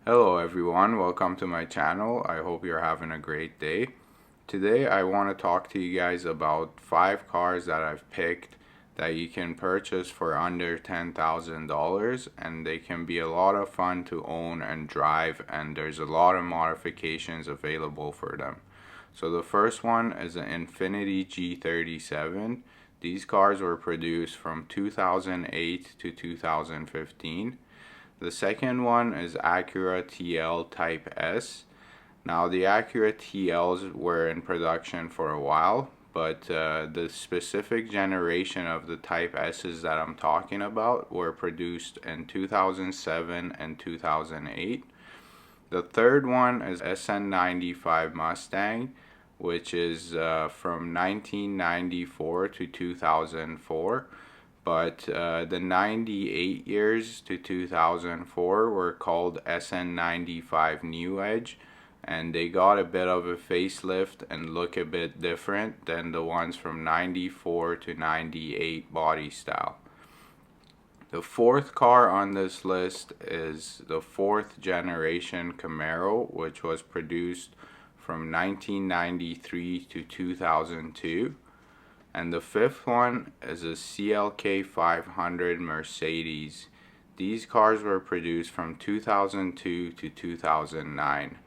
Hello everyone, welcome to my channel. I hope you're having a great day. Today I want to talk to you guys about 5 cars that I've picked that you can purchase for under $10,000, and they can be a lot of fun to own and drive, and there's a lot of modifications available for them. So the first one is an Infiniti G37. These cars were produced from 2008 to 2015. The second one is Acura TL Type S. Now the Acura TLs were in production for a while, but the specific generation of the Type S's that I'm talking about were produced in 2007 and 2008. The third one is SN95 Mustang, which is from 1994 to 2004. But the 98 years to 2004 were called SN95 New Edge, and they got a bit of a facelift and look a bit different than the ones from 94 to 98 body style. The fourth car on this list is the 4th generation Camaro, which was produced from 1993 to 2002. And the fifth one is a CLK 500 Mercedes. These cars were produced from 2002 to 2009.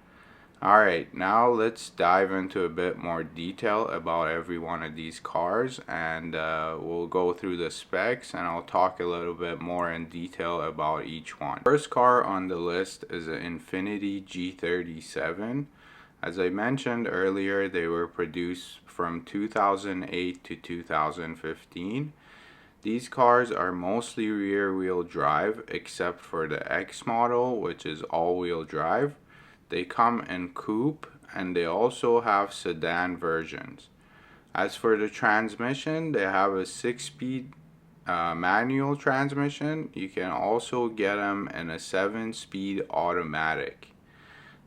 Alright, now let's dive into a bit more detail about every one of these cars, and we'll go through the specs, and I'll talk a little bit more in detail about each one. First car on the list is an Infiniti G37. As I mentioned earlier, they were produced from 2008 to 2015. These cars are mostly rear-wheel drive, except for the X model, which is all-wheel drive. They come in coupe, and they also have sedan versions. As for the transmission, they have a 6-speed manual transmission. You can also get them in a 7-speed automatic.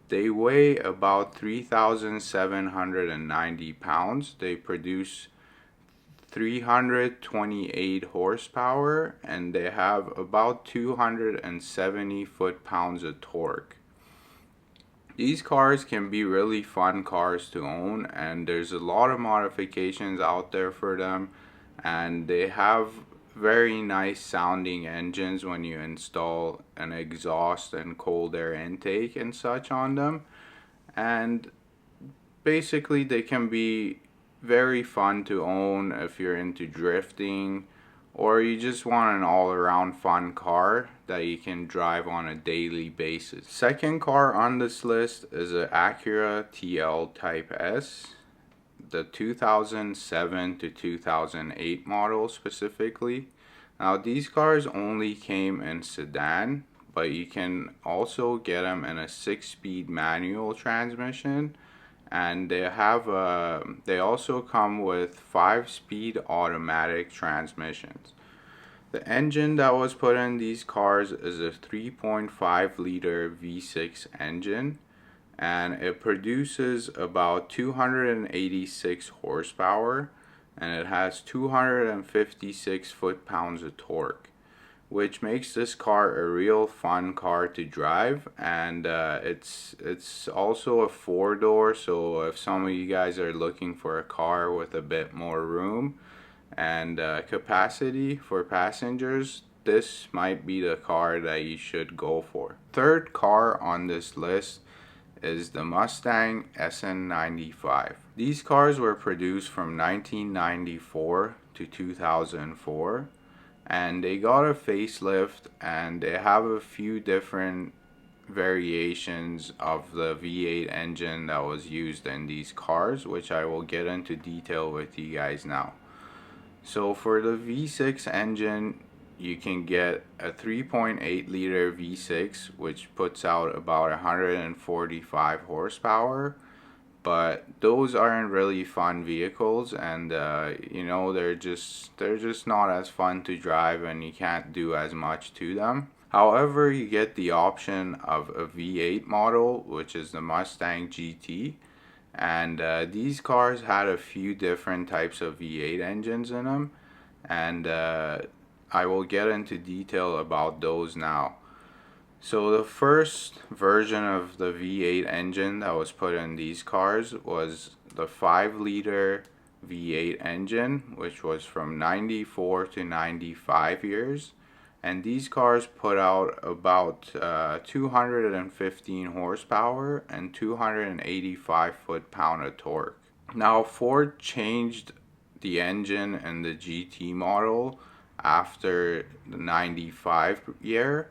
They weigh about 3,790 pounds. They produce 328 horsepower, and they have about 270 foot-pounds of torque. These cars can be really fun cars to own, and there's a lot of modifications out there for them, and they have very nice sounding engines when you install an exhaust and cold air intake and such on them. And basically they can be very fun to own if you're into drifting, or you just want an all-around fun car that you can drive on a daily basis. Second car on this list is an Acura TL Type S, the 2007 to 2008 model specifically. Now these cars only came in sedan, but you can also get them in a 6-speed manual transmission, and they also come with 5-speed automatic transmissions. The engine that was put in these cars is a 3.5 liter V6 engine, and it produces about 286 horsepower, and it has 256 foot-pounds of torque, which makes this car a real fun car to drive. And it's also a 4-door, so if some of you guys are looking for a car with a bit more room and capacity for passengers, this might be the car that you should go for. Third car on this list is the Mustang SN95. These cars were produced from 1994 to 2004, and they got a facelift, and they have a few different variations of the V8 engine that was used in these cars, which I will get into detail with you guys now. So for the V6 engine, you can get a 3.8 liter V6, which puts out about 145 horsepower, but those aren't really fun vehicles, and you know, they're just not as fun to drive, and you can't do as much to them. However, you get the option of a V8 model, which is the Mustang GT, and these cars had a few different types of V8 engines in them, and I will get into detail about those now. So the first version of the V8 engine that was put in these cars was the 5-liter V8 engine, which was from 94 to 95 years. And these cars put out about 215 horsepower and 285 foot-pound of torque. Now, Ford changed the engine in the GT model after the 95 year,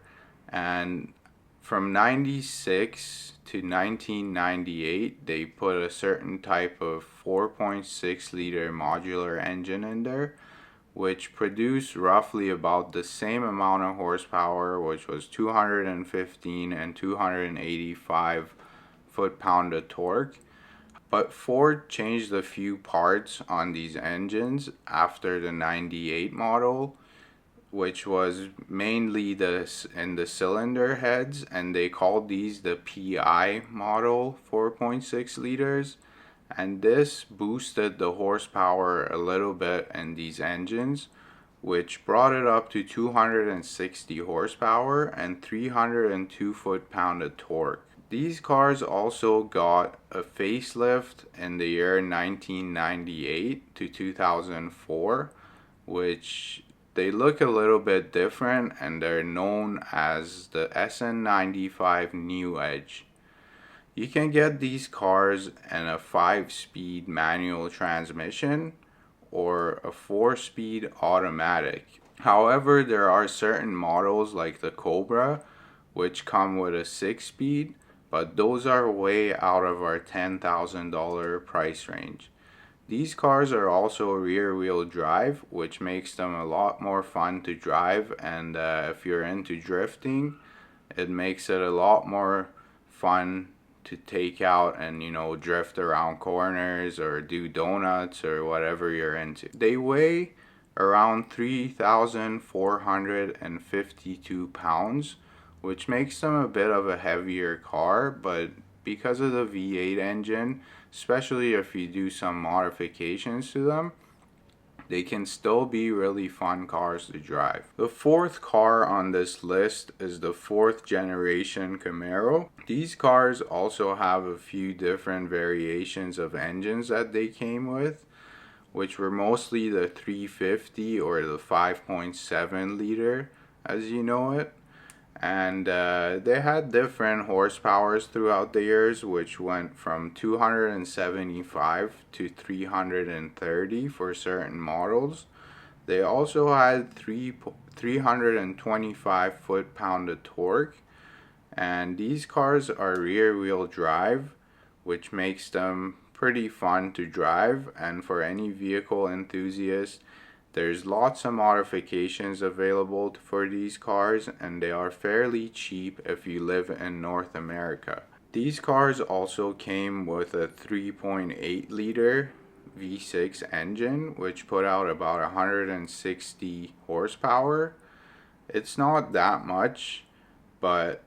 and from 96 to 1998 they put a certain type of 4.6 liter modular engine in there, which produced roughly about the same amount of horsepower, which was 215 and 285 foot-pound of torque. But Ford changed a few parts on these engines after the 98 model, which was mainly in the cylinder heads, and they called these the PI model 4.6 liters. And this boosted the horsepower a little bit in these engines, which brought it up to 260 horsepower and 302 foot-pound of torque. These cars also got a facelift in the year 1998 to 2004, which they look a little bit different, and they're known as the SN95 New Edge. You can get these cars in a 5-speed manual transmission or a 4-speed automatic. However, there are certain models like the Cobra which come with a 6-speed, but those are way out of our $10,000 price range. These cars are also rear-wheel drive, which makes them a lot more fun to drive, and if you're into drifting, it makes it a lot more fun to take out and, drift around corners or do donuts or whatever you're into. They weigh around 3,452 pounds, which makes them a bit of a heavier car, but because of the V8 engine, especially if you do some modifications to them, they can still be really fun cars to drive. The fourth car on this list is the 4th generation Camaro. These cars also have a few different variations of engines that they came with, which were mostly the 350 or the 5.7 liter as you know it. And they had different horsepowers throughout the years, which went from 275 to 330 for certain models. They also had 325 foot-pound of torque, and these cars are rear-wheel drive, which makes them pretty fun to drive. And for any vehicle enthusiast, there's lots of modifications available for these cars, and they are fairly cheap if you live in North America. These cars also came with a 3.8 liter V6 engine, which put out about 160 horsepower. It's not that much, but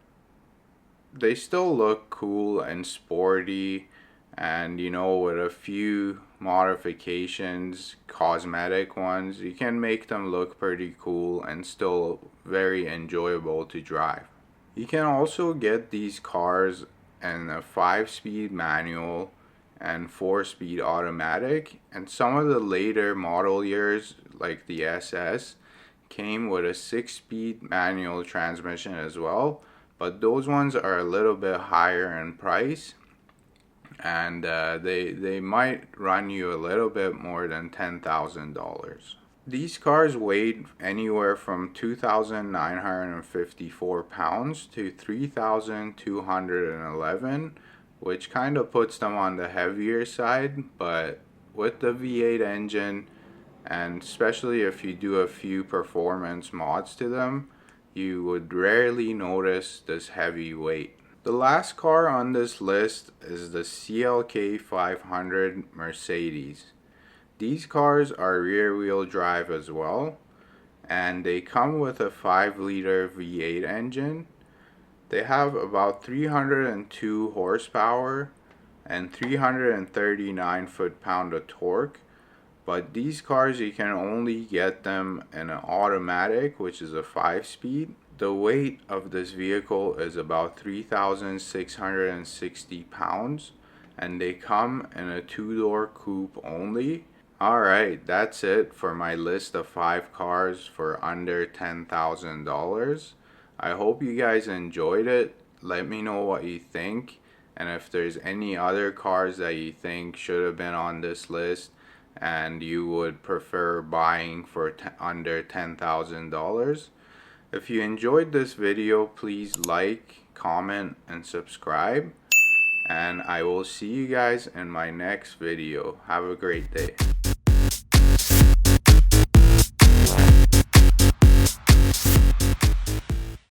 they still look cool and sporty, and with a few modifications, cosmetic ones, you can make them look pretty cool and still very enjoyable to drive. You can also get these cars in a 5-speed manual and 4-speed automatic, and some of the later model years like the SS came with a 6-speed manual transmission as well, but those ones are a little bit higher in price, and they might run you a little bit more than $10,000. These cars weighed anywhere from 2,954 pounds to 3,211, which kind of puts them on the heavier side, but with the V8 engine, and especially if you do a few performance mods to them, you would rarely notice this heavy weight. The last car on this list is the CLK 500 Mercedes. These cars are rear-wheel drive as well, and they come with a 5-liter V8 engine. They have about 302 horsepower and 339 foot-pound of torque, but these cars you can only get them in an automatic, which is a 5-speed, The weight of this vehicle is about 3,660 pounds, and they come in a two-door coupe only. Alright, that's it for my list of 5 cars for under $10,000. I hope you guys enjoyed it. Let me know what you think, and if there's any other cars that you think should have been on this list and you would prefer buying for under $10,000. If you enjoyed this video, please like, comment, and subscribe. And I will see you guys in my next video. Have a great day.